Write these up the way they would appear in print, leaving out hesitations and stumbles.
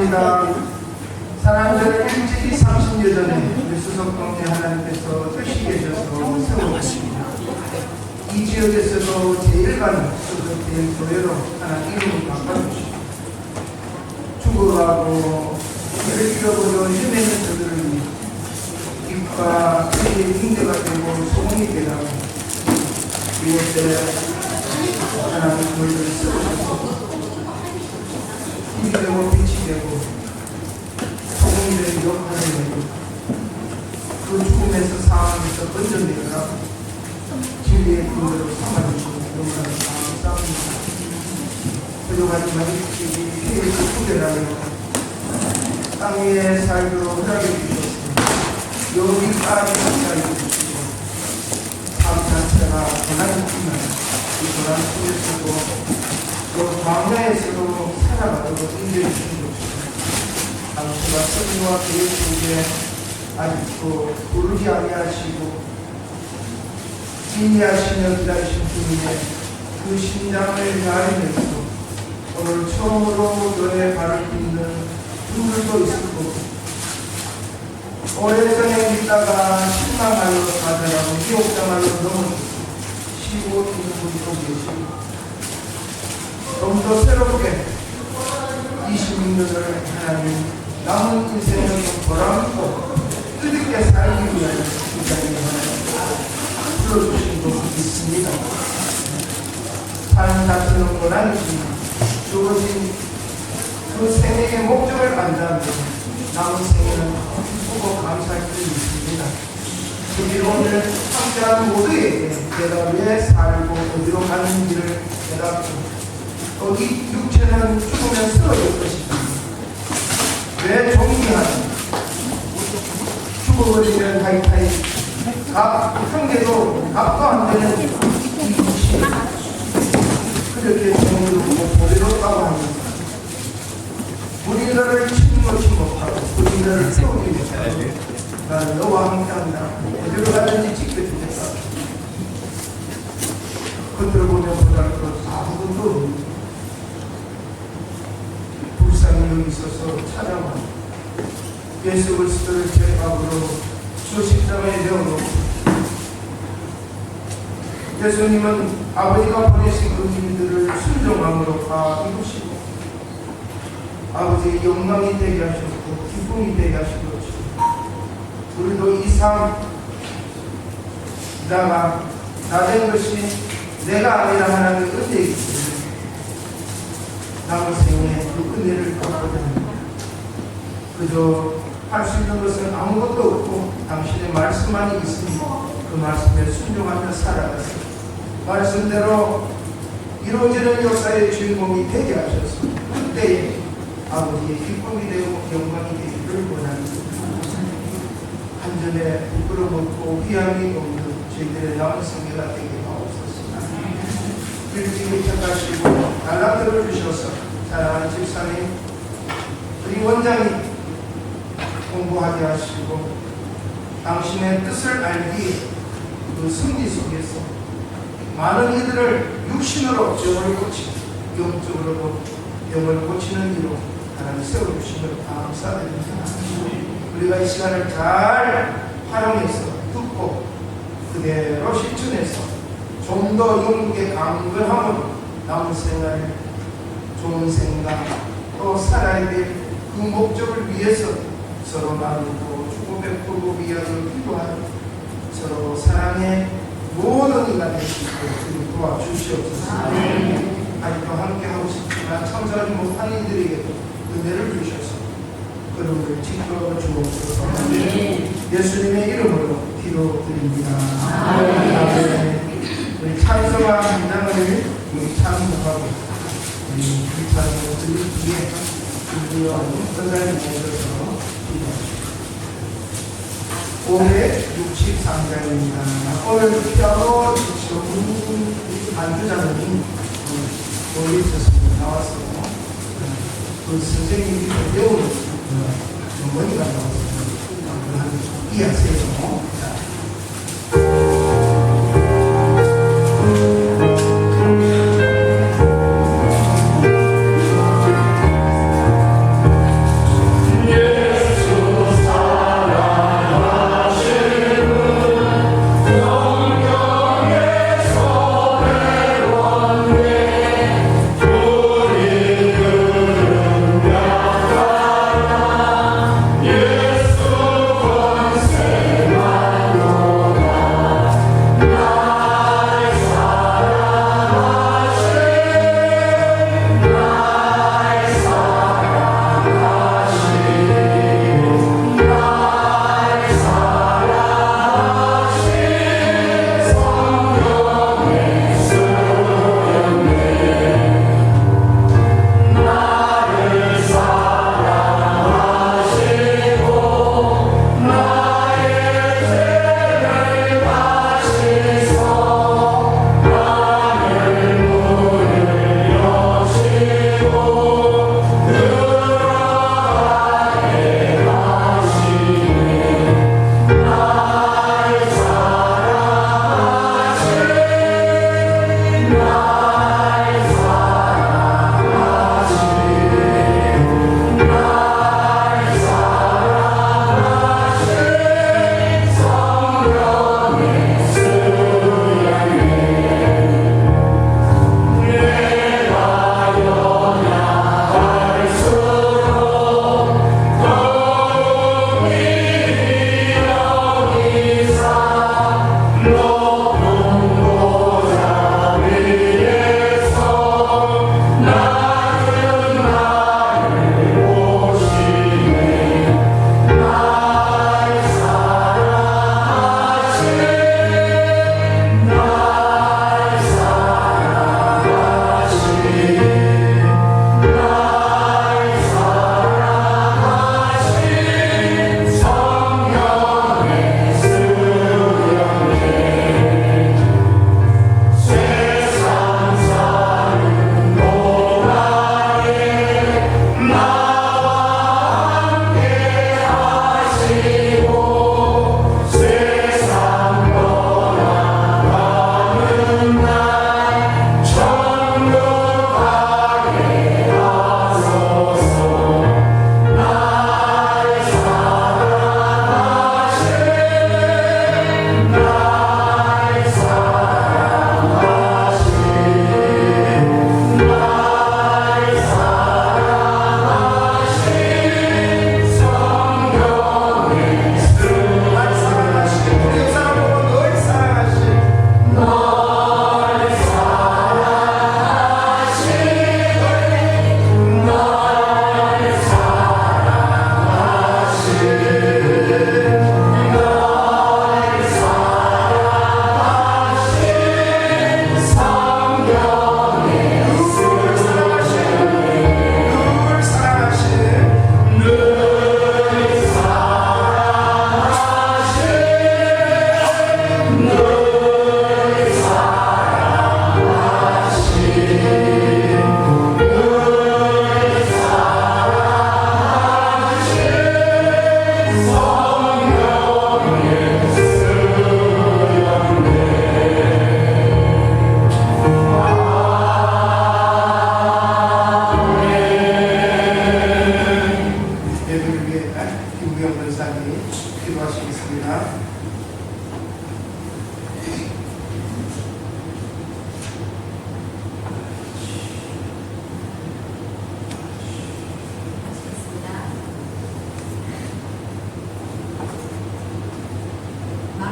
축복합니다. 사랑하는 일찍이 30여 전에 수석 동네 하나님께서 뜻이 계셔서 세워주십니다. 이 지역에서도 제일 많은 수석된 교회로 하나님 이름을 바꿔주시고 죽어가고 죄를 잃어버려 헤매는 저들을 위해 빛과 빛의 빙대가 되고 소금이 되라고 이곳에 하나님 교회를 세우셔서 힘이 되고 빛이 되고 소금이 되고 역할을 내고 그 죽음에서 상황에서 건져내라 진리의 근거로 삼아주시고 영광을 감사합니다. 부족하지만 이 피해의 후대라며 땅 위에 살도록 허락해 주셨습니다. 여기까지 함께해 주시고 삶 자체가 고난이지만 이 고난 속에서도 또 광야에서도 살아가도록 인도해 주시옵소서. 당신과 성령과 계획 속에 아직도 부르지 아니하시고 인내하시며 기다리신 주님의 그 심장을 가리면서 오늘 처음으로 너의 발을 딛는 분들도 있을 거고 오래전에 믿다가 실망하여 가더라도 미혹당하여 넘어지고 쉬고 있는 분도 계시고 좀 더 새롭게 26년을 하나님 남은 인생을 좀 보람있고 뜻있게 살기 위하여 이 자리에 하나님 불러주신 것 있습니다. 삶 자체는 고난이지만 주어진 그 생애의 목적을 안다면 남은 생애는 기쁘고 감사할 수 있습니다. 우리 오늘 함께하는 모두에게 내가 왜 살고 어디로 가는지를 깨닫고 또 이 육체는 죽으면 쓰러질 것이다. 왜 종이하는 죽어버리면 하이타이 형제도 값도 안 되는 이 육신 그렇게 정의롭고 보리롭다고 합니다. 우리들을 침노치 못하고 우리들을 세우기 못하고 난 너와 함께한다. 어디로 가든지 지켜주겠다. 겉으로 보면 보다도 아무것도 없는 불쌍히 여기 있어서 찾아와 예수 그리스도를 제밥으로 주 십자가에 내어놓고 예수님은 아버지가 보내신 그 길들을 순종함으로 다 이루시고 아버지의 영광이 되게 하셨고 기쁨이 되게 하시고 우리도 이 삶 나가 나 된 것이 내가 아니라 하나님의 은혜이기 때문에 남은 생에 그 은혜를 받거든요. 그저 할 수 있는 것은 아무것도 없고 당신의 말씀만이 있으니 그 말씀에 순종하며 살아가서 말씀대로 이루어지는 역사의 주인공이 되게 하셔서 그때에 아버지의 기쁨이 되고 영광이 되기를 원합니다. 한전에 부끄러움없고 위함이 없는 저희들의 남은 생애가 되게 하옵소서. 일찍이 택하시고 달란트를 주셔서 사랑하는 집사님 우리 원장님 공부하게 하시고 당신의 뜻을 알기 그 승리 속에서 많은 이들을 육신으로 영을 고치고 영적으로도 영을 고치는 이로 하나님 세워주시면 감사드립니다. 우리가 이 시간을 잘 활용해서 듣고 그대로 실천해서 좀 더 영국의 강건함으로 남은 생활 좋은 생각 또 살아야 될 그 목적을 위해서 서로 나누고 주고 베풀고 위하여 기도하여 서로 사랑의 모든 인간 되시고 도와주시옵소서. 아직도 함께하고 싶지만 참석하지 못한 이들에게도 은혜를 주셔서 그들을 지켜 주옵소서. 예수님의 이름으로 기도드립니다. 아멘. 우리 찬송가 한 장을 우리 찬송하고 우리 찬송을 드릴 뒤에 우리와 선생님 모셔서 기도하십니다. 563장입니다. 오늘 피아노 전문 반주자님 여기 있었습니다. 나와서 그 선생님이 배우는 머리가 나와서 이해하세요.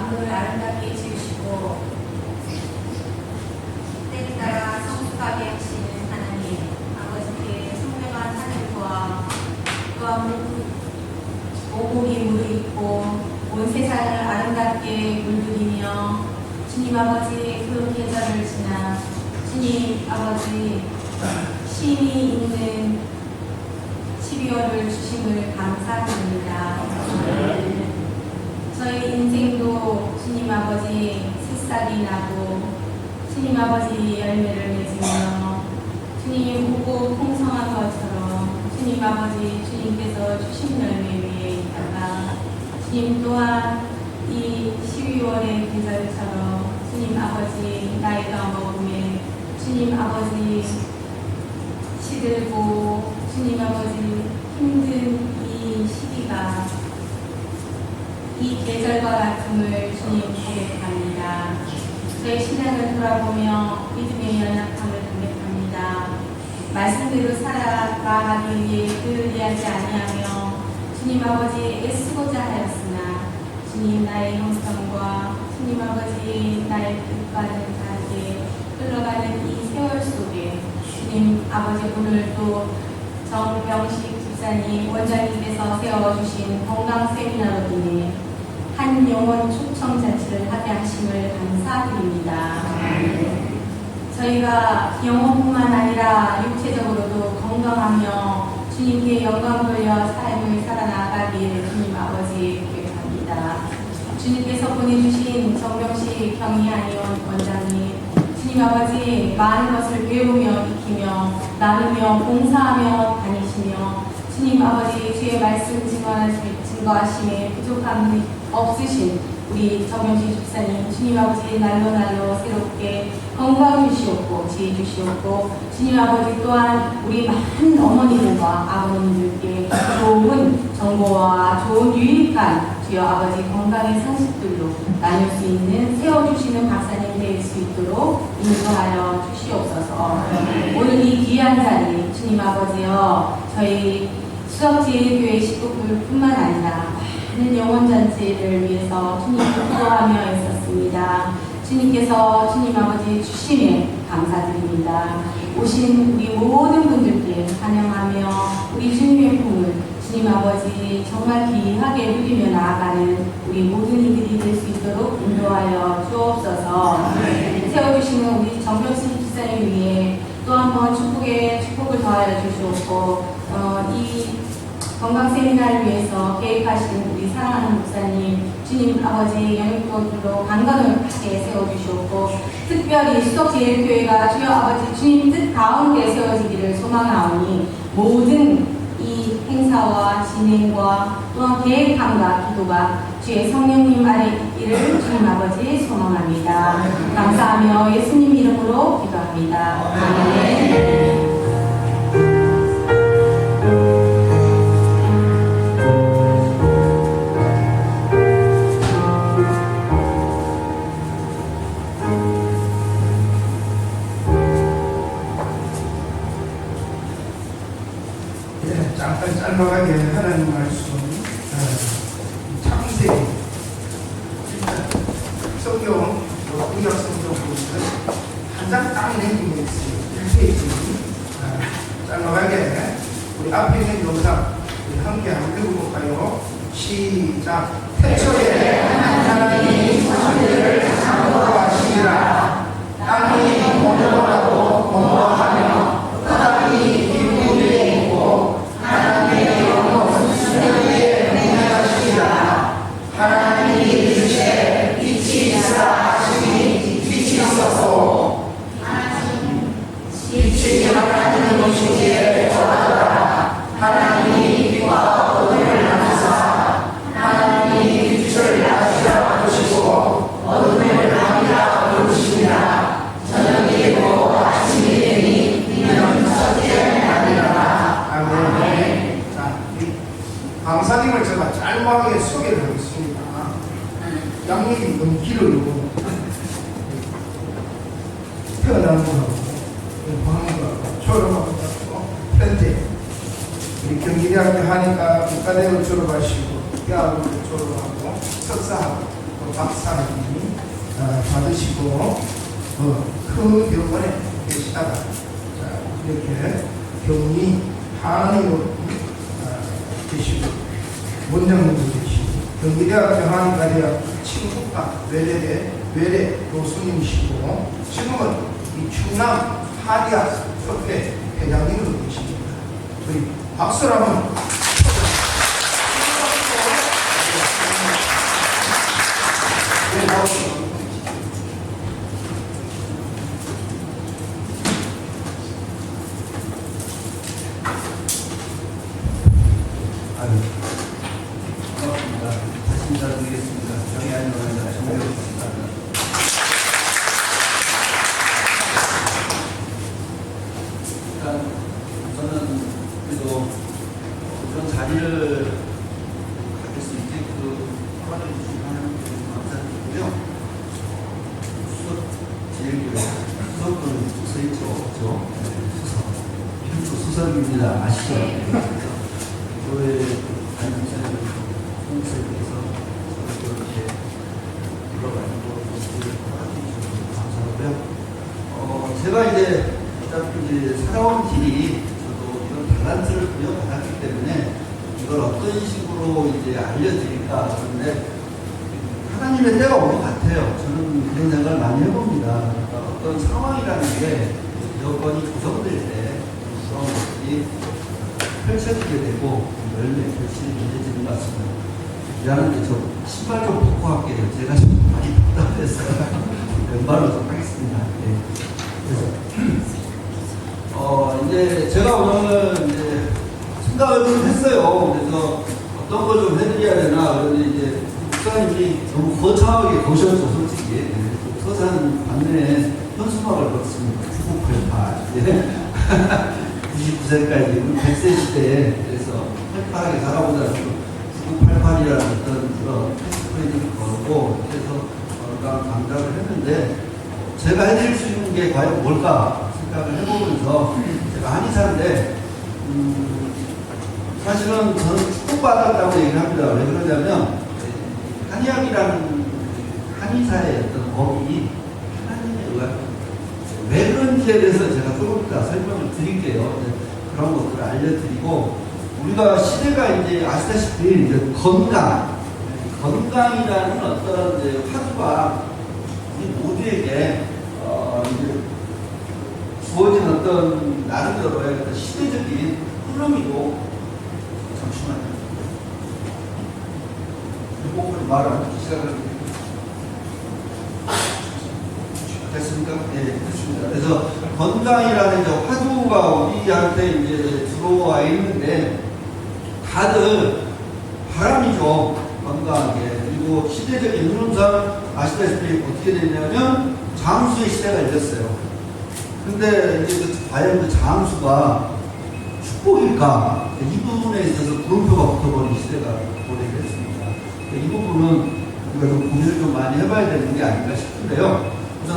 만금을 아름답게 지으시고 때에 따라 성숙하게 하시는 하나님 아버지께 성령한 하늘과 또한 오곡이 무르익고 온 세상을 아름답게 물들이며 주님 아버지 그 계절을 지나 주님 아버지 쉼이 있는 12월을 주심을 감사드립니다. 저희 인생도 주님 아버지 새싹이 나고 주님 아버지 열매를 맺으며 주님 보고 풍성한 것처럼 주님 아버지 주님께서 주신 열매 위에 있다가 주님 또한 이 12월의 계절처럼 주님 아버지 나이가 먹음에 주님 아버지 시들고 주님 아버지 힘든 이 시기가 이 계절과 같음을 주님 고백합니다. 저희 신앙을 돌아보며 믿음의 연약함을 고백합니다. 말씀대로 살아가기 위해 그리하지 아니하며 주님 아버지 애쓰고자 하였으나 주님 나의 형편과 주님 아버지 나의 뜻과는 다르게 흘러가는 이 세월 속에 주님 아버지 오늘도 정병식 집사님 원장님께서 세워주신 건강 세미나로 인해 한 영혼 초청 잔치를 하게 하심을 감사드립니다. 저희가 영혼뿐만 아니라 육체적으로도 건강하며 주님께 영광 돌려 삶을 살아나가기 위해 주님 아버지 기도합니다. 주님께서 보내주신 정병식 경희아니원 원장님 주님 아버지 많은 것을 배우며 익히며 나누며 봉사하며 다니시며 주님 아버지 주의 말씀 증거하심에 부족함이 없으신 우리 정영식 집사님 주님 아버지 날로 새롭게 건강 주시옵고 지혜 주시옵고 주님 아버지 또한 우리 많은 어머니들과 아버님들께 좋은 정보와 좋은 유익한 주여 아버지 건강의 상식들로 나눌 수 있는 세워주시는 박사님 될 수 있도록 인도하여 주시옵소서. 오늘 이 귀한 자리 주님 아버지여 저희 수석제일교회 식구들뿐만 아니라 많은 영혼잔치를 위해서 주님께 기도하며 있었습니다. 주님께서 주님 아버지 주심에 감사드립니다. 오신 우리 모든 분들께 환영하며 우리 주님의 품을 주님 아버지 정말 귀하게 누리며 나아가는 우리 모든 이들이 될 수 있도록 인도하여 주옵소서. 세워주시는 우리 정병식 집사님 위해 또 한 번 축복을 더하여 주시옵고 이 건강 세미나를 위해서 계획하신 우리 사랑하는 목사님 주님 아버지 영육도로 강건을 하게 세워주시옵고 특별히 수석제일교회가 주여 아버지 주님 뜻 가운데 세워지기를 소망하오니 모든 이 행사와 진행과 또한 계획함과 기도가 주의 성령님 아래 있기를 주님 아버지 소망합니다. 감사하며 예수님 이름으로 기도합니다. 아멘. 잠깐 짧아가게 하나님 말씀 창세기 성경 구약 성경 보시면 한 장 딱 내린 게 있어요. 1페이지 짧아가게 우리 앞에 있는 영상 우리 함께 한번 읽어볼까요? 시작. 태초에 하나님이 천지를 창조하시니라. 땅이 공고하고 공고하며 바람이 기운 위에 있고 하나님의 영혼 수면 위에 운행하시니라. 하나님이 이르시되 빛이 있으라 하시니 빛이 있었고 빛이 하나님의 것이기에 더하더라. 하나님이 빛과 어둠을 나누사 하나님이 빛을 낮이라 부르시고 어둠을 밤이라 부르시니라. 저녁이 되고 아침이 되니 이는 첫째 날이라. 아멘. 자, 강사님을 제가 짧게 소개를 하겠습니다. 양력이 너무 길어요. 태어난 거하고 방학하고 졸업하고 현재 우리 경기대학교 하니까 국가대학을 졸업하시고 대학을 졸업하고 석사하고 박사님이 받으시고 그 병원에 계시다가 이렇게 격리 한의로 계시고 원장님도 계시고 경기대학 경한과대학 친국과 외래 교수님이시고 지금은 이 충남 한의학 협회 회장님으로 계십니다. 우리 박수로 한번 네, 나오시죠. 반갑습니다. 다시 인사드리겠습니다. 정의안전원장 정의롭습니다. 일단 저는 그래도 그런 자리를 가질 수 있게끔 허가를 주신 하나님께 감사드리고요. 수석 제일교회 수석은 서있죠. 수석. 수석입니다. 아시죠? 교회 담임자들 선생님께서 이렇게 불러가지고 감사하고요. 제가 이제 살아온 길이 저도 이런 달란트를 부여받았기 때문에 이걸 어떤 식으로 이제 알려드릴까 하는데 하나님의 때가 온 것 같아요. 저는 그런 생각을 많이 해봅니다. 그러니까 어떤 상황이라는 게 여건이 조성될 때 그런 것들이 펼쳐지게 되고 열매 결실이 맺어지는 것 같습니다. 미안한데 저 신발 좀 벗고 할게요. 제가 좀 많이 답답해서 왼발로 좀 하겠습니다. 네. 그래서 이제 제가 오늘 이제 생각을 좀 했어요. 그래서 어떤 걸 좀 해드려야 되나. 그런데 이제 목사님이 너무 거창하게 거셨죠, 솔직히. 서산 관내에 현수막을 걸었습니다. 9988. 99세까지 100세 시대에 그래서 활발하게 살아보자는 9988이라는 어떤 그런 패스프레이즈를 걸고 그래서 강좌를 했는데 제가 해드릴 수 있는 게 과연 뭘까 생각을 해보면서 제가 한의사인데 사실은 저는 축복받았다고 얘기를 합니다. 왜 그러냐면 한의학이라는 한의사의 어떤 법이 하나님의 의학 왜 그런지에 대해서 제가 조금 이따 설명을 드릴게요. 그런 것들을 알려드리고, 우리가 시대가 이제 아시다시피 이제 건강이라는 어떤 이제 화두가 우리 모두에게 이제 주어진 어떤 나름대로의 어떤 시대적인 흐름이고, 잠시만요. 이곡을 말을 시작을 됐습니까? 네, 됐습니다. 그래서 건강이라는 이제 화두가 우리한테 이제 들어와 있는데 다들 바람이죠. 건강하게. 그리고 시대적인 흐름상 아시다시피 어떻게 됐냐면 장수의 시대가 열렸어요. 근데 이제 과연 그 장수가 축복일까? 이 부분에 있어서 물음표가 붙어버린 시대가 오래됐습니다. 이 부분은 우리가 좀 고민을 좀 많이 해봐야 되는 게 아닌가 싶은데요. 우선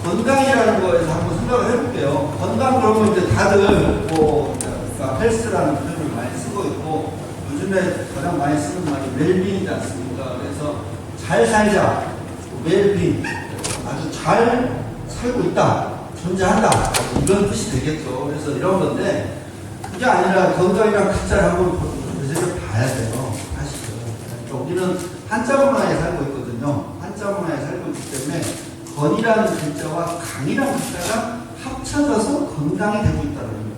건강이라는 거에서 한번 생각을 해볼게요. 건강 그러면 이제 다들 그러니까 헬스라는 표현을 많이 쓰고 있고 요즘에 가장 많이 쓰는 말이 웰빙이지 않습니까? 그래서 잘 살자, 웰빙, 아주 잘 살고 있다, 존재한다 이런 뜻이 되겠죠. 그래서 이런 건데 그게 아니라 건강이랑 글자를 한번 그대로 봐야 돼요. 사실은 그러니까 우리는 한자 문화에 살고 있거든요. 한자 문화에 살고 있기 때문에 건이라는 글자와 강이라는 글자가 합쳐져서 건강이 되고 있다는 거예요.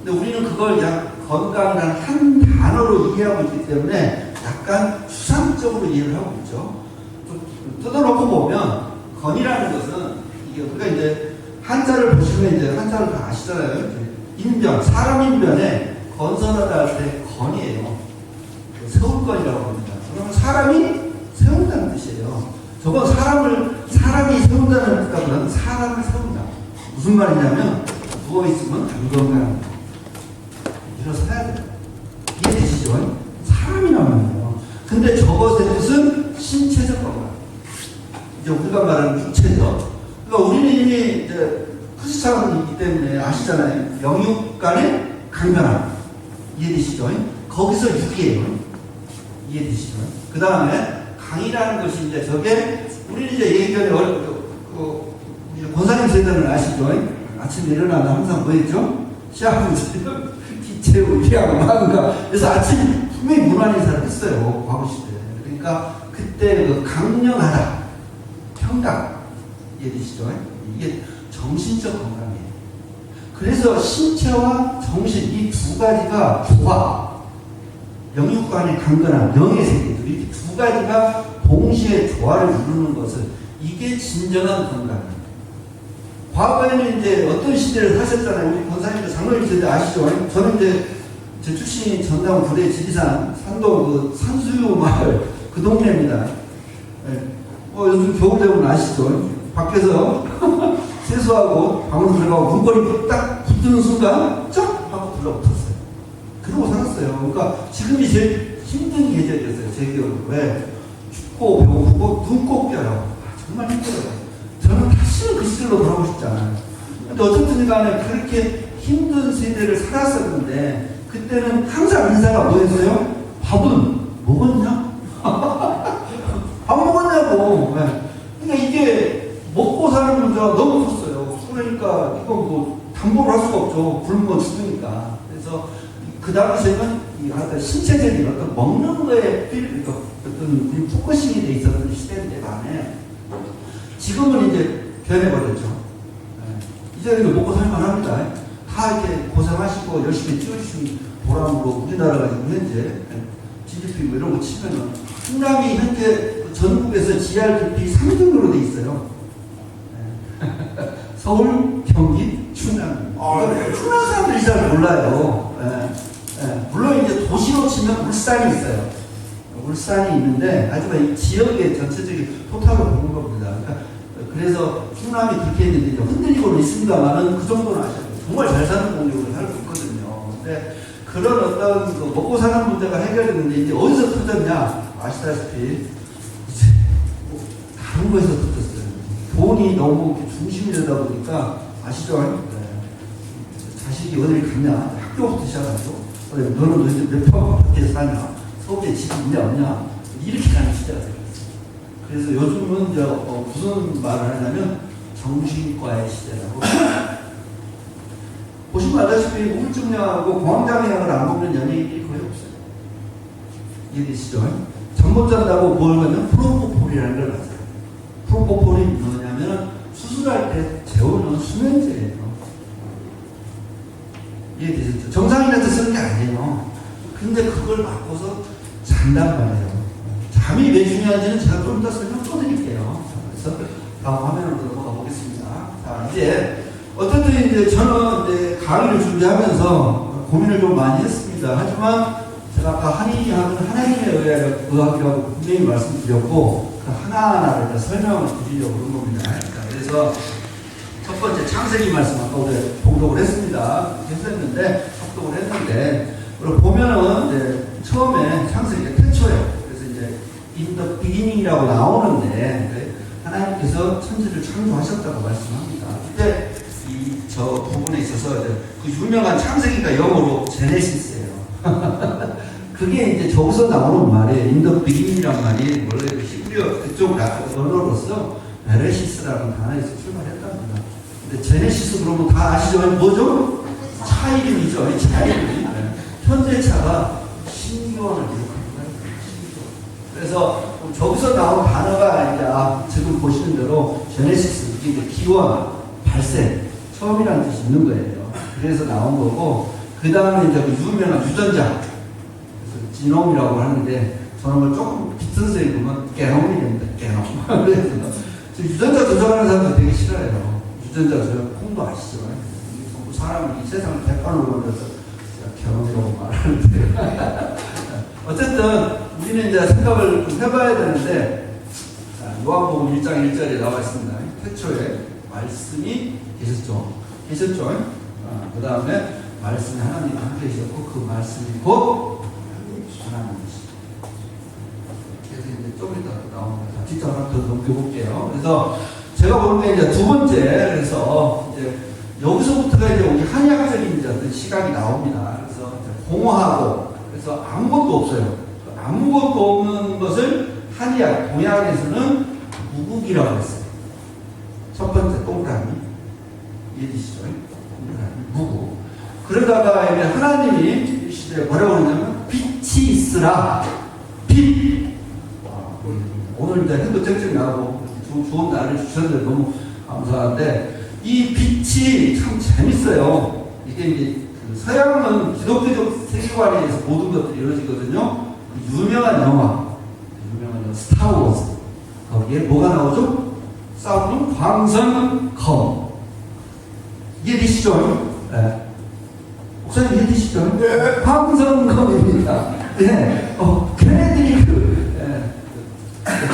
근데 우리는 그걸 그냥 건강이라는 한 단어로 이해하고 있기 때문에 약간 추상적으로 이해를 하고 있죠. 좀 뜯어놓고 보면 건이라는 것은 이게 우리가 이제 한자를 보시면 이제 한자를 다 아시잖아요. 인변, 사람 인변에 건설하다 할 때 건이에요. 세울 건이라고 합니다. 그러면 사람이 세운다는 뜻이에요. 저건 사람이 세운다는 뜻보다는 사람을 세운다. 무슨 말이냐면 누워있으면 안 건강합니다. 일어서야 돼요. 이해되시죠? 사람이란 말이에요. 근데 저것의 뜻은 신체적 건강. 이제 우리가 말하는 육체죠. 그러니까 우리는 이미 이제 크리스찬이기 때문에 아시잖아요. 영육 간의 강변함. 이해되시죠? 거기서 육이에요. 이해되시죠? 그 다음에 강이라는 것이 이제 저게 우리 이제 예기 전에 권사님 세대는 아시죠? 아침에 일어나면 항상 뭐 했죠? 시합은 기체우, 희양, 마음가. 그래서 아침 분명히 문안 인사를 했어요. 과거 시대에. 그러니까 그때 그 강령하다, 평강 얘기시죠? 이게 정신적 건강이에요. 그래서 신체와 정신 이 두 가지가 조화, 영육간의 강건함, 영의 세계들 이 두 가지가 동시에 조화를 이루는 것을 이게 진정한 건강입니다. 과거에는 이제 어떤 시대를 사셨잖아요. 우리 권사님도 장로님 세대 아시죠? 저는 이제 제 출신이 전남 구례 지리산 산동 그 산수유 마을 그 동네입니다. 요즘 겨울 되면 아시죠? 밖에서 세수하고 방으로 들어가고 문고리 딱 붙는 순간 쩍 하고 들러붙었어요. 그러고 살았어요. 그러니까 지금이 제일 힘든 계절이었어요. 제 기억으로. 왜? 춥고 배고프고 눈 꼭 껴요. 정말 힘들어요. 저는 다시는 그 시절로 돌아오고 싶지 않아요. 근데 어쨌든 간에 그렇게 힘든 세대를 살았었는데 그때는 항상 인사가 뭐였어요? 밥은 먹었냐? 밥 먹었냐고. 그러니까 이게 먹고 사는 문제가 너무 컸어요. 그러니까 이거 뭐 담보를 할 수가 없죠. 굶으면 죽으니까. 그래서 그 당시에는 이 신체적인 어떤 먹는 거에 어떤 우리 포커싱이 돼 있었던 시대인데 반에 지금은 이제 변해버렸죠. 이제는 먹고 살만합니다. 다 이렇게 고생하시고 열심히 찍으신 보람으로 우리나라가 지금 현재 GDP 뭐 이런 거 치면은 충남이 현재 전국에서 GRDP 3등으로 돼 있어요. 서울, 경기, 충남. 충남 사람들이 잘 몰라요. 물론 이제 도시로 치면 울산이 있어요. 울산이 있는데 하지만 이 지역의 전체적인 토탈을 보는 겁니다. 그래서 충남이 그렇게 했는데 이제 흔들리고는 있습니다만은 그 정도는 아셔야 돼요. 정말 잘 사는 공격을 살고 있거든요. 근데 그런 어떤 그 먹고 사는 문제가 해결됐는데 이제 어디서 터졌냐 아시다시피 이제 뭐 다른 거에서 터졌어요. 돈이 너무 중심이 되다 보니까 아시죠? 자식이 어딜 갔냐 학교부터 시작하죠. 너는 도대체 몇 평밖에 사냐? 서울에 집이 있냐 없냐? 이렇게 가는 시대가 되었어요. 그래서 요즘은 이제 무슨 말을 하냐면 정신과의 시대라고. 보시면 알다시피 우울증약하고 공황장애약을 안 먹는 연예인들이 거의 없어요. 이해되시죠? 잠 못 잔다고 뭘 하냐면 프로포폴이라는 걸 맞아요. 프로포폴이 뭐냐면 수술할 때 재우는 수면제예요. 이해되셨죠? 정상인한테 쓰는 게 아니에요. 근데 그걸 바꿔서 잔단 말이에요. 잠이 왜 중요한지는 제가 좀 이따 설명 또 드릴게요. 그래서 다음 화면으로 넘어가 보겠습니다. 자, 이제 어쨌든 이제 저는 이제 강의를 준비하면서 고민을 좀 많이 했습니다. 하지만 제가 아까 하나님의 의학이라고 분명히 말씀드렸고 그 하나하나를 설명을 드리려고 그런 겁니다. 그래서 첫 번째 창세기 말씀 아까 우리 봉독을 했습니다. 합독을 했는데 보면은 이제 처음에 창세기가 태초예요. 그래서 이제 in the beginning이라고 나오는데 하나님께서 천지를 창조하셨다고 말씀합니다. 그때 저 부분에 있어서 이제 그 유명한 창세기가 영어로 제네시스예요. 그게 이제 저기서 나오는 말이에요. in the beginning이란 말이 원래 히브리어 그쪽 언어로서 베레시스라는 단어에서 출발했답니다. 근데 제네시스 그러면 다 아시죠? 뭐죠? 차 이름이죠. 이 차 이름이. 현대차가 신기원을 기록합니다. 그래서 저기서 나온 단어가 이제 지금 보시는 대로 제네시스 이게 이제 기원, 발생, 처음이라는 뜻이 있는 거예요. 그래서 나온 거고 그 다음에 이제 그 유명한 유전자, 그래서 지놈이라고 하는데 저놈을 조금 비틀어서 읽으면 게놈이 됩니다. 게놈. 그래서 유전자 조작하는 사람들 되게 싫어해요. 유전자 조작 콩도 아시죠? 사람이 이 세상을 대판으로 만들어서 경험이라고 말하는데 어쨌든 우리는 이제 생각을 좀 해봐야 되는데 요한복음 1장 1절에 나와 있습니다. 태초에 말씀이 계셨죠. 그 다음에 말씀이 하나님 함께 계셨고 그 말씀이 곧 하나님이시죠. 그래서 이제 좀 이따 나옵니다. 뒷장 하나 더 넘겨볼게요. 그래서 제가 보는 게 이제 두 번째, 그래서 이제 여기서부터가 이제 우리 한의학적인 이제 어떤 시각이 나옵니다. 그래서 공허하고, 그래서 아무것도 없어요. 아무것도 없는 것을 한의학, 동양에서는 무국이라고 했어요. 첫 번째 동그라미. 이해되시죠? 동그라미, 무국. 그러다가 이제 하나님이 이 시대에 뭐라고 그러냐면 빛이 있으라. 빛. 오늘 이제 해도 쨍쨍 나고 좋은 날을 주셨는데 너무 감사한데 이 빛이 참 재밌어요. 이게 이제 그 서양은 기독교적 세계관에 의해서 모든 것들이 이루어지거든요. 유명한 영화 스타워즈 거기에 뭐가 나오죠? 싸우는 광선검. 이해되시죠? 네. 목사님 이해되시죠? 네. 광선검입니다. 네. 걔네들이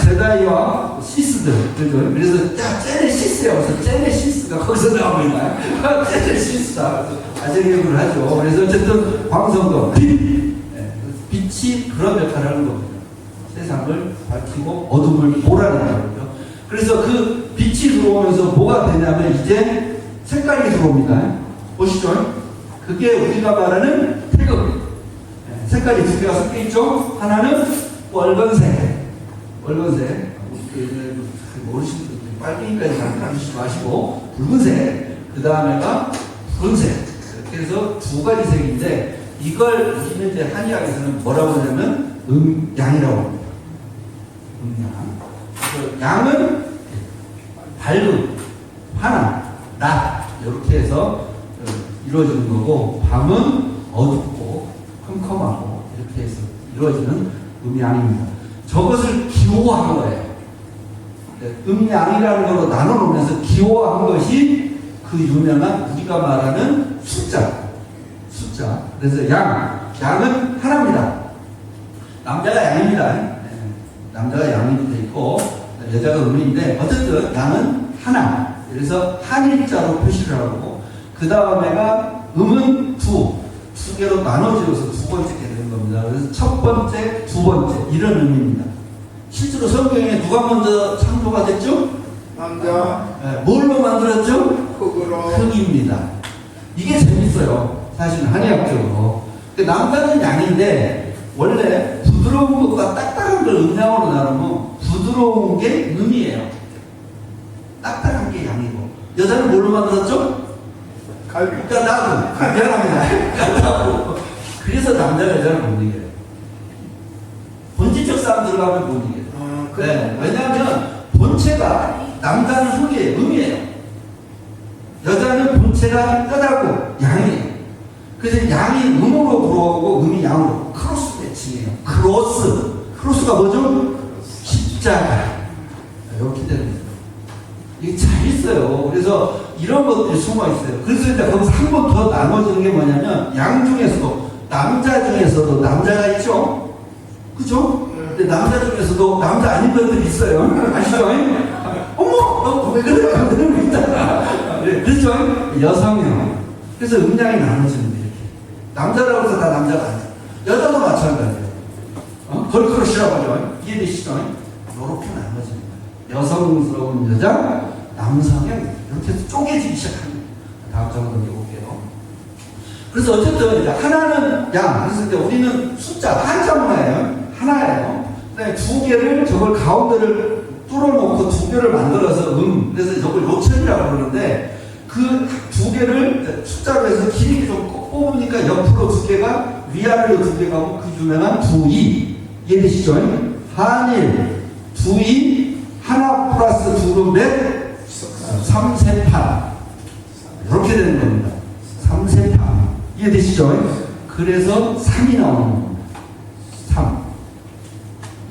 제다이와 시스들, 그죠? 그래서, 야, 제네시스야. 그래서 제네시스가 거기서 나옵니다. 제네시스다. 아재개그를 하죠. 그래서 어쨌든, 광선검, 빛! 네. 빛이 그런 역할을 하는 겁니다. 세상을 밝히고 어둠을 몰아내는 거죠. 그래서 그 빛이 들어오면서 뭐가 되냐면, 이제 색깔이 들어옵니다. 보시죠? 그게 우리가 말하는 태극. 네. 색깔이 두 개가 섞여 있죠? 하나는 빨간색. 빨간색, 어르신들 빨갱이까지 가르치지 마시고 붉은색, 그 다음에가 푸른색. 이렇게 해서 두 가지 색인데 이걸 우리는 이제 한의학에서는 뭐라고 하냐면 양이라고 합니다. 양. 그래서 양은 밝음, 환한, 낮 이렇게 해서 이루어지는 거고 밤은 어둡고 컴컴하고 이렇게 해서 이루어지는 양입니다. 저것을 기호한 거예요. 음양이라는 걸로 나눠놓으면서 기호한 것이 그 유명한 우리가 말하는 숫자. 그래서 양은 하나입니다. 남자가 양입니다. 남자가 양이 돼 있고 여자가 음인데 어쨌든 양은 하나. 그래서 한일자로 표시를 하고 그 다음에가 음은 두 개로 나눠지어서 두 번째 게 되는 겁니다. 그래서 첫 번째, 두 번째 이런 의미입니다. 실제로 성경에 누가 먼저 창조가 됐죠? 남자. 네, 뭘로 만들었죠? 흙으로. 흙입니다. 이게 재밌어요. 사실 한의학적으로. 남자는 양인데 원래 부드러운 것과 딱딱한 걸 음양으로 나누면 부드러운 게 음이에요. 딱딱한 게 양이고 여자는 뭘로 만들었죠? 갈비. 그러니까 나도 미안합니다. 그래서 남자가 여자를 못 이겨요. 본질적 싸움 들어가면 못 이겨요. 네, 왜냐하면 본체가 남자는 흙이에요, 음이에요. 여자는 본체가 뼈다고 양이에요. 그래서 양이 음으로 들어오고 음이 양으로 크로스 매칭이에요. 크로스가 뭐죠? 십자가. 이렇게 되는 거죠. 이게 잘 있어요. 그래서 이런 것들이 숨어 있어요. 그래서 이제 거기서 한 번 더 나눠지는 게 뭐냐면 양 중에서도 남자 중에서도 남자가 있죠. 그죠? 근데 남자 중에서도 남자 아닌 분들이 있어요. 아시죠? 어머, 왜 그래? 그런 거 있잖아. 그렇죠? 여성형. 그래서 음양이 나눠지는 게 이렇게. 남자라고 해서 다 남자가 아니야. 여자도 마찬가지예요. 걸크러쉬라고 하죠. 이해되시죠? 이렇게 나눠지는 거예요. 여성스러운 여자, 남성형. 이렇게 해서 쪼개지기 시작합니다. 다음 장으로 볼게요. 그래서 어쨌든 이제 하나는 양. 그래서 이제 우리는 숫자, 한자문화예요. 하나예요. 그다음에 두 개를 저걸 가운데를 뚫어놓고 두 개를 만들어서 그래서 저걸 요철이라고 그러는데 그 두 개를 숫자로 해서 길이를 좀 뽑으니까 옆으로 두 개가 위아래로 두 개가 하고 그 유명한 두이. 이해되시죠? 한일, 두이, 하나 플러스 두로 몇? 3세판. 이렇게 되는 겁니다. 3세판. 이해되시죠? 그래서 3이 나오는 겁니다. 3.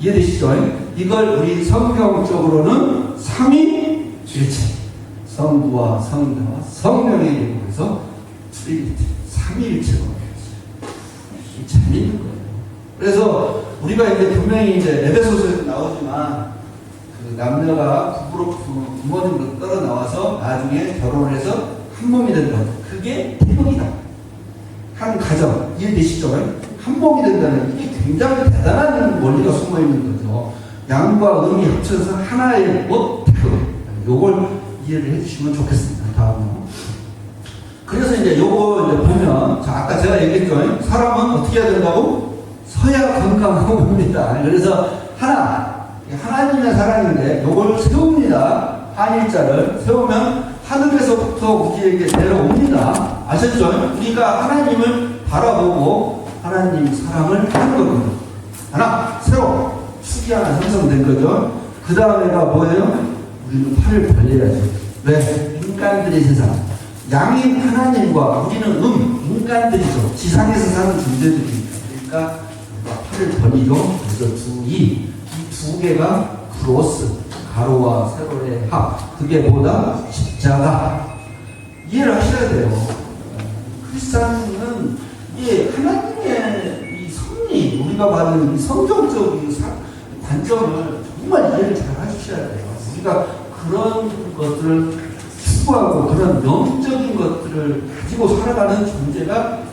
이해되시죠? 이걸 우리 성경적으로는 삼위일체. 성부와 성자와 성령의 이름으로 트리니티. 삼위일체로 재밌는 거예요. 그래서 우리가 이제 분명히 이제 에베소서에서 나오지만 그 남녀가 부부로 부모님으로 떨어 나와서 나중에 결혼을 해서 한 몸이 된다. 그게 태극이다. 한 가정. 이해되시죠? 한 몸이 된다는 이게 굉장히 대단한 원리가 숨어 있는 거죠. 양과 음이 합쳐서 하나의 태극. 요걸 이해를 해주시면 좋겠습니다. 다음으로. 그래서 이제 요거 이제 보면, 아까 제가 얘기했죠. 사람은 어떻게 해야 된다고? 서야 건강하고 봅니다. 그래서 하나, 하나님의 사랑인데 요걸 세웁니다. 한일자를 세우면 하늘에서부터 우리에게 내려옵니다. 아셨죠? 우리가 하나님을 바라보고 하나님 사랑을 하는 거거든요. 하나, 새로 축이 하나 형성된 거죠. 그 다음에가 뭐예요? 우리는 팔을 벌려야죠. 왜? 인간들의 세상. 양인 하나님과 우리는 인간들이죠. 지상에서 사는 존재들이니까. 그러니까 팔을 벌리죠. 그래서 이 두 개가 크로스, 가로와 세로의 합. 그게 뭐다? 십자가. 이해를 하셔야 돼요. 크리스찬은 하나님의 이 섭리, 우리가 받은 이 성경적인 관점을 정말 이해를 잘 하셔야 돼요. 우리가 그런 것들을 추구하고 그런 영적인 것들을 가지고 살아가는 존재가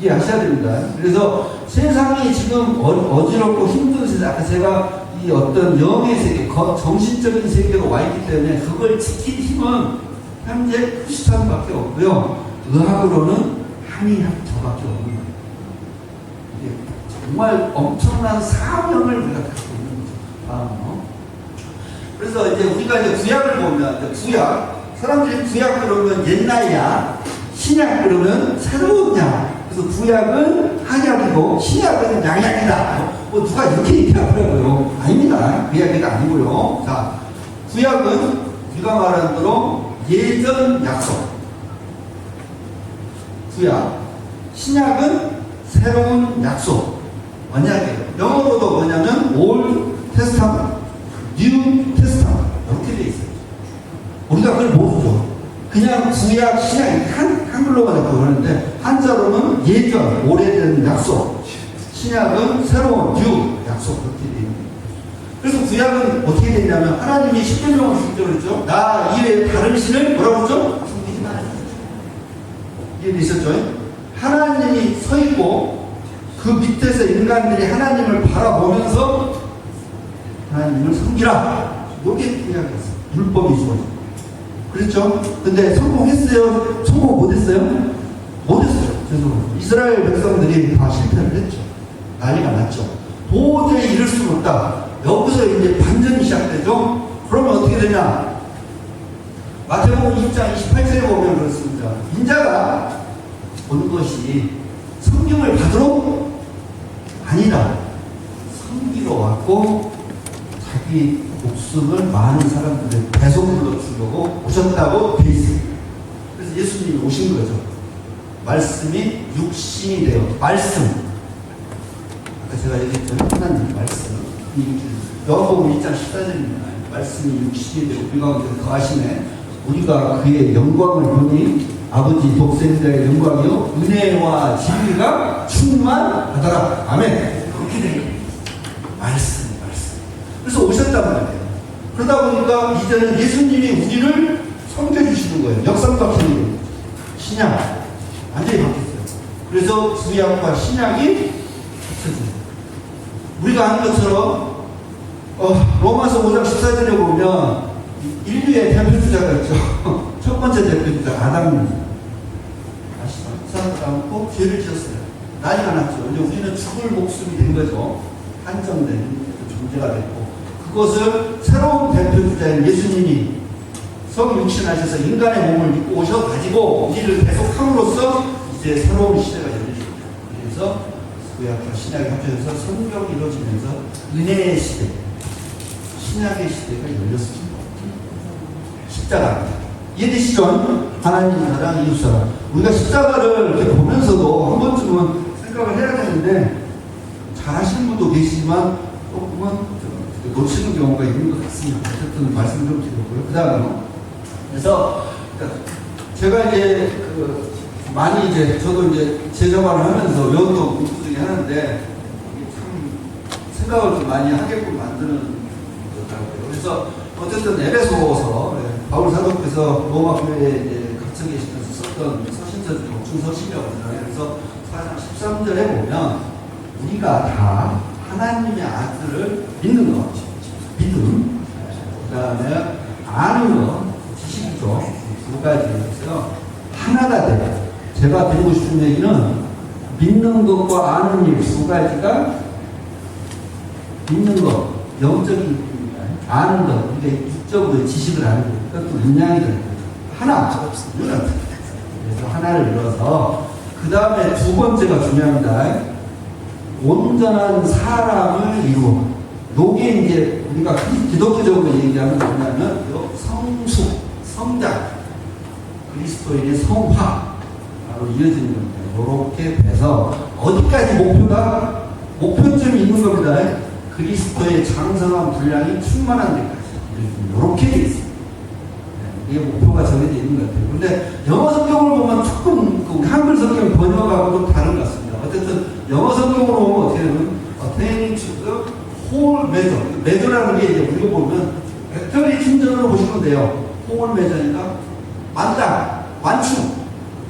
이해하셔야 됩니다. 그래서 세상이 지금 어지럽고 힘든 세상, 아까 제가 이 어떤 영의 세계, 정신적인 세계로 와 있기 때문에 그걸 지킬 힘은 현재 크리스찬밖에 없고요. 의학으로는 한의학저밖에 없는 거예요. 정말 엄청난 사명을 우리가 갖고 있는 거죠. 그래서 이제 우리가 이제 구약을 보면, 구약, 사람들이 구약 그러면 옛날 약, 신약 그러면 새로운 약. 그래서 구약은 한약이고 신약은 양약이다. 누가 이렇게 얘기하더라고요. 아닙니다. 그 이야기가 아니고요. 자, 구약은 우리가 말하는 대로 예전 약속. 구약. 신약은 새로운 약속. 언약이에요. 영어로도 뭐냐면 올 테스타먼트, 뉴 테스타먼트 이렇게 돼 있어요. 우리가 그걸 모르죠. 그냥 구약, 신약 한글로만 했다고 하는데 한자로는 예전, 오래된 약속, 신약은 새로운 뉴 약속 그렇게 돼 있는 거예요. 그래서 구약은 어떻게 되냐면 하나님이 십계명을 주셨죠. 그랬죠? 나 이외에 다른 신을 뭐라고 그러죠? 섬기지 말라. 이해되셨죠? 하나님이 서 있고 그 밑에서 인간들이 하나님을 바라보면서 하나님을 섬기라. 이게 구약이었어요. 율법이죠. 그렇죠? 근데 성공했어요? 성공 못했어요? 못했어요. 죄송합니다. 이스라엘 백성들이 다 실패를 했죠. 난리가 났죠. 도저히 이럴 수는 없다. 여기서 이제 반전이 시작되죠? 그러면 어떻게 되냐? 마태복음 20장 28절에 보면 그렇습니다. 인자가 온 것이 성경을 받으러 아니라 섬기러 왔고 자기 목숨을 많은 사람들의 배송물로 주려고 오셨다고 돼 있어요. 그래서 예수님이 오신 거죠. 말씀이 육신이 되어 말씀. 아까 제가 얘기했죠. 하나님 말씀. 요한복음 1장 14절입니다. 말씀이 육신이 되어 우리 가운데 거하시네. 우리가 그의 영광을 보니 아버지 독생자의 영광이요 은혜와 진리가 충만하더라. 아멘. 그렇게 돼요. 말씀. 그래서 오셨단 말이에요. 그러다 보니까 이제는 예수님이 우리를 섬겨주시는 거예요. 역삼 바뀌는 신약 완전히 바뀌었어요. 그래서 구약과 신약이 합쳐져요. 우리가 한 것처럼 로마서 5장 14절에 보면 인류의 대표주자가 있죠. 첫 번째 대표주자 아담입니다. 아시죠? 사람을 안고 죄를 지었어요. 난리가 났죠. 이제 우리는 죽을 목숨이 된 거죠. 한정된 존재가 됐고 그것을 새로운 대표주자인 예수님이 성육신하셔서 인간의 몸을 입고 오셔가지고 우리를 계속함으로써 이제 새로운 시대가 열립니다. 그래서 구약과 신약이 합쳐져서 성경이 이루어지면서 은혜의 시대, 신약의 시대가 열렸습니다. 십자가입니다. 이해되시죠? 하나님 사랑, 이웃 사랑. 우리가 십자가를 이렇게 보면서도 한 번쯤은 생각을 해야 되는데 잘 하시는 분도 계시지만 조금은 놓치는 경우가 있는 것 같습니다. 어쨌든 말씀 좀 드렸고요. 그 다음에 그래서 제가 이제 많이 이제 저도 이제 제자반을 하면서 외운동 공부 중에 하는데 참 생각을 좀 많이 하게끔 만드는 거더라고요. 그래서 어쨌든 에베소서 바울 사도께서 로마 교회에 이제 갇혀 계시면서 썼던 서신서 중에 복중서신이라고 그래서 4장 13절에 보면 우리가 다 하나님의 아들을 믿는 것, 믿음, 그 다음에 아는 것, 지식이죠. 두 가지에서 하나가 돼요. 제가 드리고 싶은 얘기는 믿는 것과 아는 일 두 가지가 믿는 것, 영적인 믿음입니다. 아는 것, 그러니까 육적으로 지식을 아는 것, 그것도 음량이 되는 거죠. 하나 없습니다. 그래서 하나를 이뤄서 그 다음에 두 번째가 중요합니다. 온전한 사람을 이루어. 요게 이제 우리가 기독교적으로 얘기하는 뭐냐면 성숙, 성장, 그리스도인의 성화 바로 이어지는 겁니다. 이렇게 돼서 어디까지 목표가 목표점이 있는 겁니다. 그리스도의 장성한 분량이 충만한 데까지 이렇게 돼 있습니다. 이게 목표가 정해져 있는 것 같아요. 그런데 영어 성경을 보면 조금 한글 성경 번역하고도 다른 것 같습니다. 어쨌든 영어 성경으로 보면 어떻게 되면 attaining to the whole measure. measure라는 게 이제 우리가 보면 벡터리 충전으로 보시면 돼요. whole measure니까 만당, 완충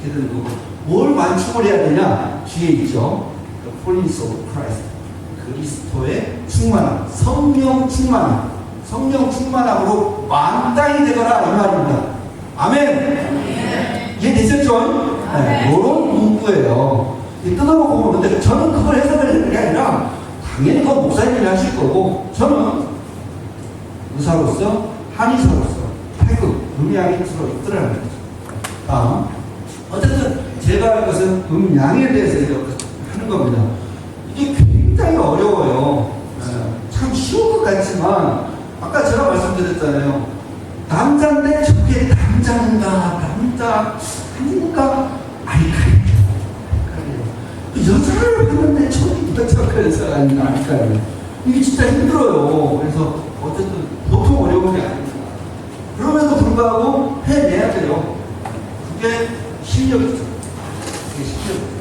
이렇게 되는 거고 뭘 완충을 해야 되냐? 뒤에 있죠. The fullness of Christ. 그리스도의 충만함, 성령 충만함, 성령 충만함으로 만당이 되거라 이 말입니다. 아멘. 이해되셨죠? 네, 이런 문구예요. 뜯어보고 보는데 저는 그걸 해석을 하는 게 아니라 당연히 그건 목사님이 하실 거고 저는 의사로서 한의사로서 태극, 음양이 들어있더라는 거죠. 다음 어쨌든 제가 할 것은 음양에 대해서 하는 겁니다. 이게 굉장히 어려워요. 참 쉬운 것 같지만 아까 제가 말씀드렸잖아요. 남자인데 저게 남자인가 아닌가 알까요? 여자를 봤는데 저기 여자가 아닌가 알까요? 이게 진짜 힘들어요. 그래서 어쨌든 보통 어려운 게 아닙니다. 그럼에도 불구하고 해내야 돼요. 그게 실력이죠. 그게 실력이죠.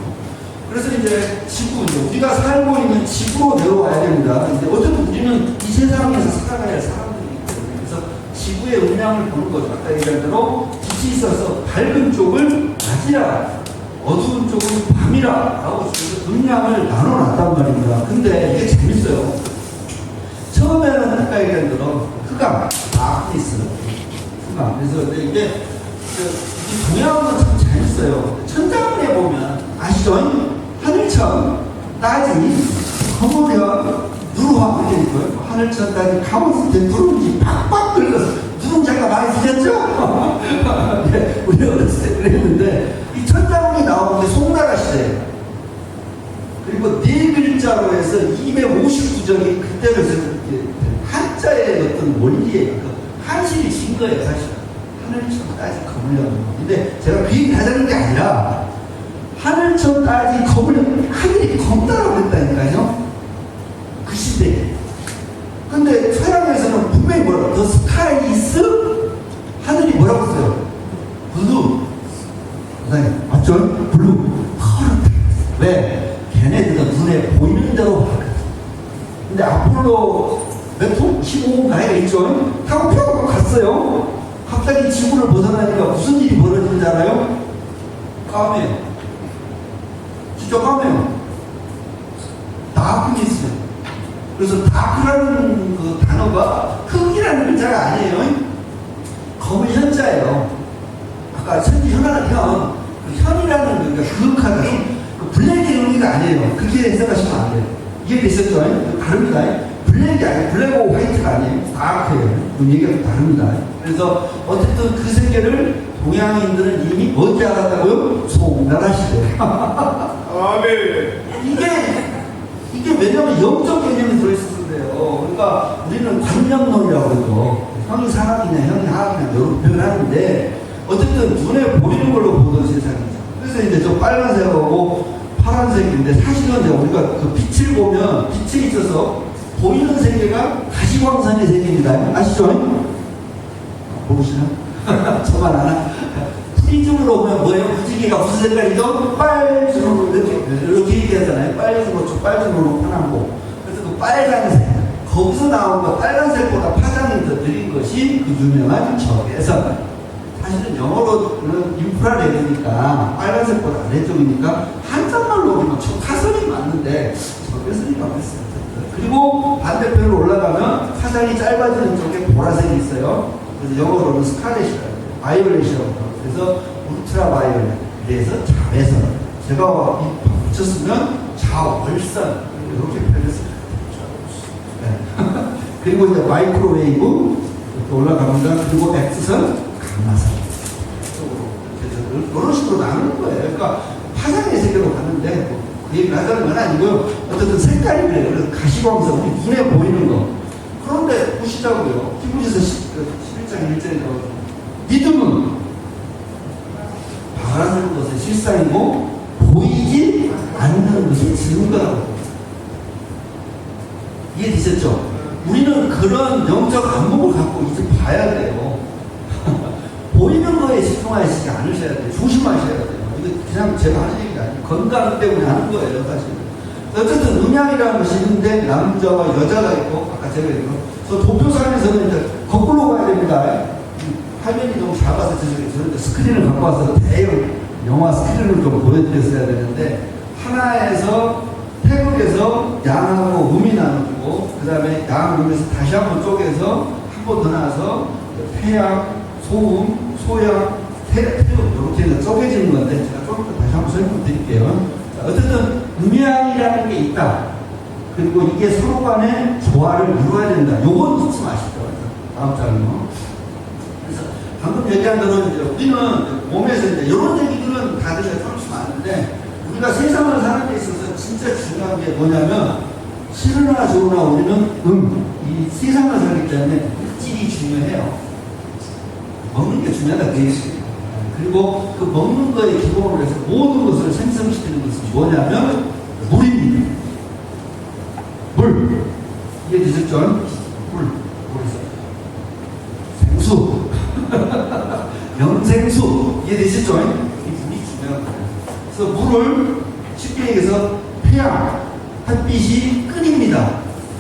그래서 이제 지구, 우리가 살고 있는 지구로 내려와야 됩니다. 이제 어쨌든 우리는 이 세상에서 살아가야 할 사람들이기 때문에 그래서 지구의 음량을 보는 거죠. 아까 얘기한 대로 빛이 있어서 밝은 쪽을 낮이라, 어두운 쪽은 밤이라 라고 음량을 나눠놨단 말입니다. 근데 이게 재밌어요. 처음에는 아까 얘기한 대로 흑암, 다크니스, 흑암. 그래서 이게 동양은 참 재밌어요. 천장에 보면 아시죠? 하늘천, 따지, 거무면 누르화 이렇게 있고요. 하늘천, 따지, 가보실 때 누룽지 팍팍 긁어서 누룽지가 많이 드셨죠? 네, 우리 어렸을 때 그랬는데 이 천장이 나오는 게 송나라 시대예요. 그리고 네 글자로 해서 259적이 그때는 한자의 어떤 원리에 한실이 진 거예요, 사실. 하늘천, 따지, 거물령. 근데 제가 그 얘기 하자는 게 아니라 하늘천, 따지, 거물령 하늘이 검다라고 그랬다니까요. 그 시대에. 근데 서양에서는 분명히 뭐라고 The sky is 하늘이 뭐라고 써요? 블루. 맞죠? 블루. 파랗다. 왜? 걔네들은 눈에 보이는 대로 봤거든. 근데 아폴로 몇 호? 15호 가해가 있죠? 타고 펴고 갔어요. 갑자기 지구를 벗어나니까 무슨 일이 벌어지는지 알아요? 까매요. 진짜 까매요. 다크니스. 그래서 다크라는 그 단어가 흑이라는 글자가 아니에요. 검은 현자예요. 아까 천지 현하는 현. 그 현이라는 그러니까 그윽하다. 블랙의 의미가 아니에요. 그렇게 해석하시면 안 돼요. 이해되셨죠? 다릅니다. 블랙이 아니에요. 블랙하고 화이트가 아니에요. 다크예요. 그 얘기가 다릅니다. 그래서 어쨌든 그 세계를 동양인들은 이미 뭔지 알았다고요? 송나라 시대. 이게 왜냐면 영적 개념이 들어있었는데요. 그러니까 우리는 관념론이라고 그러죠. 형이 상학이냐 형이 하학이냐 이런 표현을 하는데 어쨌든 눈에 보이는 걸로 보던 세상이죠. 그래서 이제 저 빨간색하고 파란색인데 사실은 이제 우리가 그 빛을 보면 빛에 있어서 보이는 세계가 가시광선의 세계입니다. 아시죠? 보시나? 저만 아나? 프리즘으로 보면 뭐예요? 무지개가 무슨 색깔이죠? 빨주로 이렇게 얘기하잖아요. 빨주로 파남고. 그래서 그 빨간색 거기서 나온 거 빨간색보다 파장이 더 느린 것이 그 유명한 적외선. 사실은 영어로는 인프라레드니까 빨간색보다 아래쪽이니까 한자말로 보면 가선이 맞는데 적외선이라고 했어요. 그리고 반대편으로 올라가면 파장이 짧아지는 쪽에 보라색이 있어요. 그래서 영어로는 스카렛이라고 해요. 바이올렛이라고 해요. 그래서 울트라 바이올렛. 그래서 자외선. 제가 붙였으면 자월선. 이렇게 표현했어요. 네. 그리고 이제 마이크로웨이브 이렇게 올라갑니다. 그리고 X선 감마선. 이런 식으로 나누는 거예요. 그러니까 화상의 세계로 갔는데 그 얘기를 하자는 건 아니고요. 어쨌든 색깔이 그래요. 그래서 가시광선, 우리 눈에 보이는 거. 그런데 보시자고요. 히브리서 11장 1절에 나오죠. 믿음은 바라는 것의 실상이고 보이지 않는 것의 증거라고. 이해되셨죠? 우리는 그런 영적 안목을 갖고 이제 봐야 돼요. 보이는 거에 집중하시지 않으셔야 돼요. 조심하셔야 돼요. 이거 그냥 제가 하는 얘기가 아니에요. 건강 때문에 하는 거예요, 사실. 어쨌든 음양이라는 것이 있는데 남자와 여자가 있고, 아까 제가 얘기했죠. 그래서 도표상에서는 이제 거꾸로 가야 됩니다. 화면이 너무 작아서 저는 스크린을 갖고 와서 대형 영화 스크린을 좀 보여드렸어야 되는데, 하나에서 태극에서 양하고 음이 나누고, 그 다음에 양, 음에서 다시 한번 쪼개서 한 번 더 나와서 폐양, 소음, 소양, 태극 이렇게 쪼개지는 건데 제가 조금 더 다시 한번 설명드릴게요. 어쨌든 음양이라는 게 있다. 그리고 이게 서로 간에 조화를 이루어야 된다. 요건 잊지 마시죠. 다음 장은요. 그래서 방금 얘기한 대로 이제 우리는 몸에서 이제 이런 얘기들은 다들 조금씩 아는데 우리가 세상을 사는 데 있어서 진짜 중요한 게 뭐냐면 싫으나 좋으나 우리는 이 세상을 살기 때문에 물질이 중요해요. 먹는 게 중요하다 그 얘기예요. 그리고 그 먹는 거에 기본으로 해서 모든 것을 생성시키는 것은 뭐냐면 물입니다. 물. 이해되셨죠? 물. 생수. 영생수. 이해되셨죠? 이 물이 중요한 거예요. 그래서 물을 쉽게 얘기해서 태양, 햇빛이 끓입니다.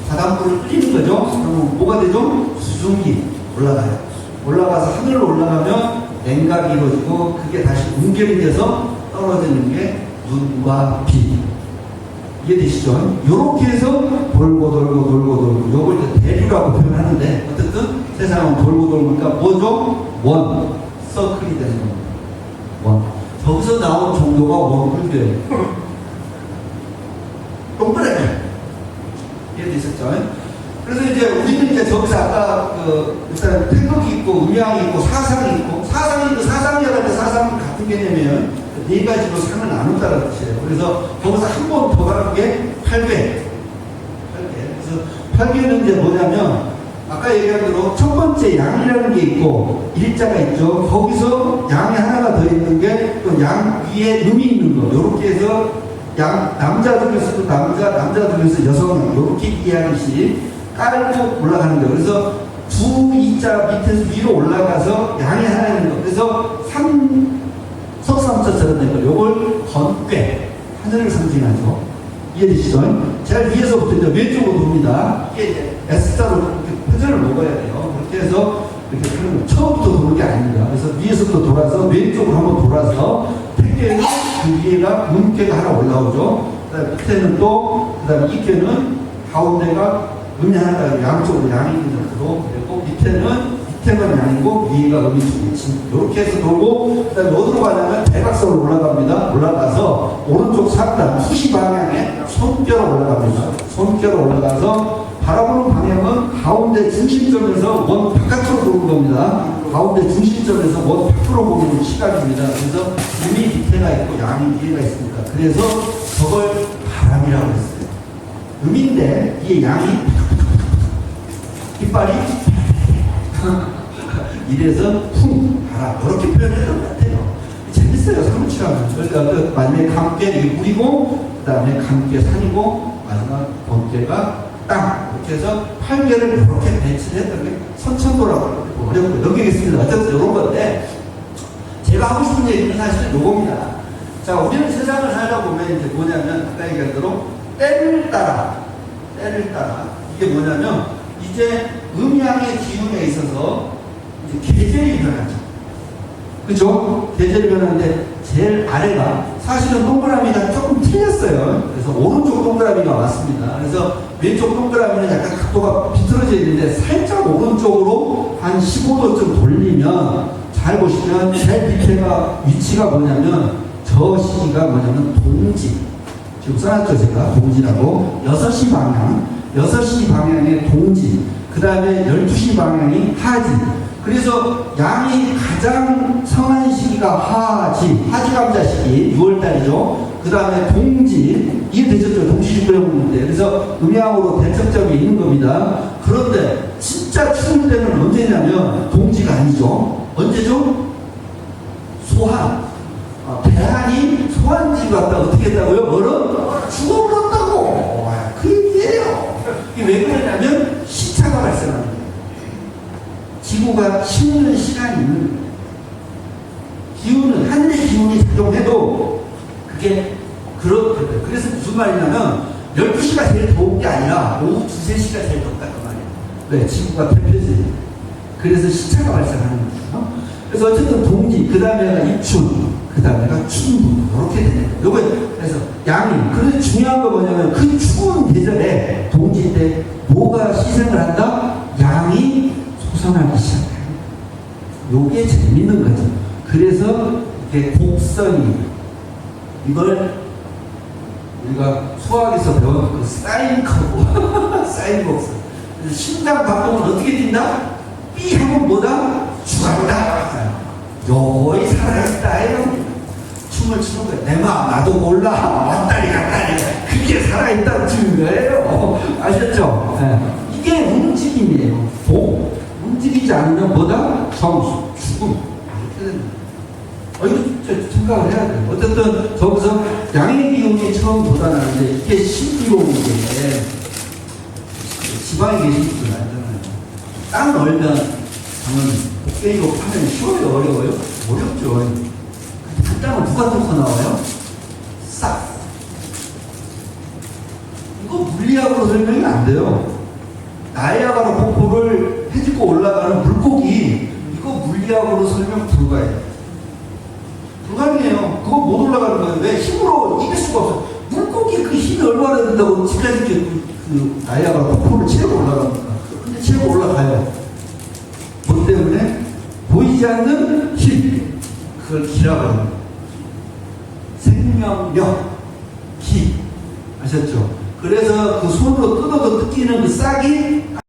바닷물을 끓이는 거죠. 그러면 뭐가 되죠? 수증기 올라가요. 올라가서 하늘로 올라가면 냉각이 이루어지고 그게 다시 응결이 돼서 떨어지는 게 눈과 비. 이해되시죠? 이렇게 해서 돌고 요걸 이제 대류라고 표현하는데 어쨌든 세상은 돌고 돌니까 뭐죠? 원, 서클이 되는 겁니다. 원. 거기서 나온 종교가 원불교예요. 동그랗게. 이해되셨죠? 그래서 이제 우리는 이제 저기서 아까 일단 태극이 있고 음양이 있고 사상이 있고 사상이라는데 사상은 같은 개념이에요. 네 가지로 상을 나눈다는 뜻이에요. 그래서 거기서 한 번 더 가는 게 8배. 그래서 8배는 이제 뭐냐면 아까 얘기한 대로 첫 번째 양이라는 게 있고 일자가 있죠. 거기서 양이 하나가 더 있는 게 또 양 위에 음이 있는 거. 이렇게 해서 남자 중에서도 남자 중에서 여성 이렇게 이해하듯이 깔고 올라가는 거예요. 그래서 두 이자 밑에서 위로 올라가서 양이 하나 있는 거. 그래서 석삼자처럼 된 거. 요걸 건괴. 하늘을 상징하죠. 이해되시죠? 제일 위에서부터 이제 왼쪽으로 돕니다. 이게 이제 S자로 이렇게 회전을 먹어야 돼요. 그렇게 해서 이렇게 그러면 처음부터 도는 게 아닙니다. 그래서 위에서부터 돌아서 왼쪽으로 한번 돌아서 택배는 그 위에가 음괴가 하나 올라오죠. 그 다음에 밑에는 또, 그 다음에 이괴는 가운데가 음이 하나가 양쪽으로 양이 있는 정도로 그리고 밑에는 양이고 위에가 음이 중이지. 이렇게 해서 돌고 그다음에 어디로 가냐면 대각선으로 올라갑니다. 올라가서 오른쪽 상단 후시 방향에 손뼈로 올라갑니다. 손뼈로 올라가서 바라보는 방향은 가운데 중심점에서 원 바깥으로 도는 겁니다. 가운데 중심점에서 원 밖으로 보는 시각입니다. 그래서 음이 밑에가 있고 양이 위에가 있습니다. 그래서 저걸 바람이라고 했어요. 음인데 이게 양이 이빨이 이래서 바람 이렇게 표현했던 것 같아요. 재밌어요. 사무치하면 그러니까 만약에 감깨 이게 물이고 그 다음에 감깨 산이고 마지막 번개가 땅 이렇게 해서 8개를 이렇게 배치를 했던 게 선천도라고 어렵고 넘기겠습니다. 어쨌든 이런 건데 제가 하고 싶은 얘기는 사실은 요겁니다. 자, 우리는 세상을 살다 보면 이제 뭐냐면 아까 얘기한 대로 때를 따라 이게 뭐냐면 이제 음양의 기운에 있어서 이제 계절이 변하죠. 그죠? 계절이 변하는데 제일 아래가 사실은 동그라미가 조금 틀렸어요. 그래서 오른쪽 동그라미가 왔습니다. 그래서 왼쪽 동그라미는 약간 각도가 비틀어져 있는데 살짝 오른쪽으로 한 15도쯤 돌리면 잘 보시면 제일 밑에가 위치가 뭐냐면 저 시기가 뭐냐면 동지. 지금 써놨죠 제가 동지라고 6시 방향의 동지. 그 그 다음에 12시 방향이 하지. 그래서 양이 가장 성한 시기가 하지 감자 시기 6월달이죠. 그 다음에 동지, 이해되셨죠? 동시주구에 보는데. 그래서 음양으로 대척점이 있는 겁니다. 그런데 진짜 추울 때는 언제냐면 동지가 아니죠. 언제죠? 소환. 대한이 소환지 갔다 어떻게 했다고요? 얼어? 죽어버렸다고. 그 얘기예요. 이게 왜 그러냐면 시차가 발생하는 거예요. 지구가 식는 시간이 있는 거예요. 기운은, 하늘의 기운이 작용해도 그게 그렇거든요. 그래서 무슨 말이냐면 12시가 제일 더운 게 아니라 오후 2, 3시가 제일 덥다 그 말이에요. 왜? 지구가 대표지. 그래서 시차가 발생하는 거죠. 그래서 어쨌든 동지, 그 다음에가 입춘, 그 다음에가 춘분, 이렇게 되는 거예요. 요거 그래서 양이. 그런데 중요한 거 뭐냐면 그 추운 계절에 동지 때 뭐가 희생을 한다? 양이 솟아나기 시작해요. 요게 재밌는 거죠. 그래서 이렇게 곡선이, 이걸 우리가 수학에서 배운 그 사인 커브, 사인 곡선. 그래서 심장 박동은 어떻게 뛴다? 삐 하면 뭐다? 죽었다. 여기 살아있다. 이런 춤을 추는 거예요. 내 마음 나도 몰라. 왔다리 갔다리. 그게 살아있다는 춤인 거예요. 아셨죠? 네. 이게 움직임이에요. 움직이지 않으면 뭐다? 정수, 죽음. 이렇게 됩니다. 이거 생각을 해야 돼요. 어쨌든 저기서 양의 기운이 처음 돋아나는데 이게 신기로운 게 지방에 계신 분들 알잖아요. 땅 얼면 저는 복개이로 파면 쉬워요? 어려워요? 어렵죠. 그 땅을 누가 뚫고 나와요? 싹. 이거 물리학으로 설명이 안 돼요. 나이아가라 폭포를 헤집고 올라가는 물고기, 이거 물리학으로 설명 불가해요. 불가능해요. 그거 못 올라가는 거예요. 왜? 힘으로 이길 수가 없어. 물고기 그 힘이 얼마나 된다고 집까지 그 나이아가라 폭포를 채고 올라갑니까? 근데 채고 올라가요. 뭐 때문에? 보이지 않는 힘. 그걸 기라고 합니다. 생명력, 기. 아셨죠? 그래서 그 손으로 뜯어도 뜯기는 그 싹이